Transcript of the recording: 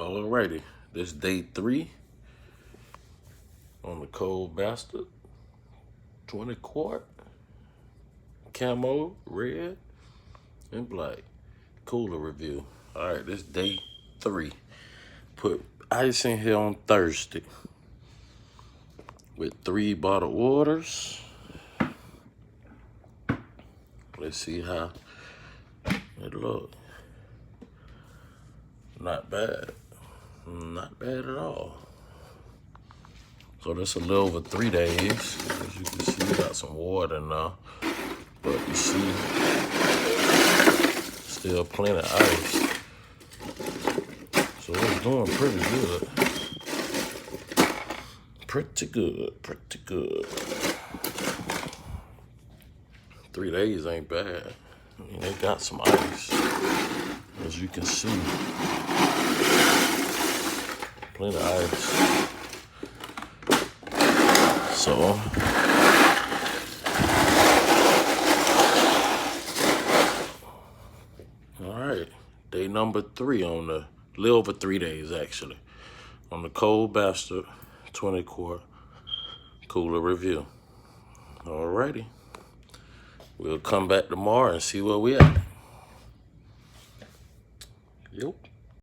Alrighty, this day 3 on the Cold Bastard 20 quart camo, red and black cooler review. Alright, this day 3. Put ice in here on Thursday with 3 bottled waters. Let's see how it looks. Not bad. Not bad at all. So that's a little over 3 days. As you can see, got some water now. But you see, still plenty of ice. So it's doing pretty good. Pretty good, pretty good. 3 days ain't bad. I mean, they got some ice, as you can see. Plenty of ice. So, all right, day number 3 on the, little over 3 days actually, on the Cold Bastard 20 quart cooler review. All righty, we'll come back tomorrow and see where we at. Yep.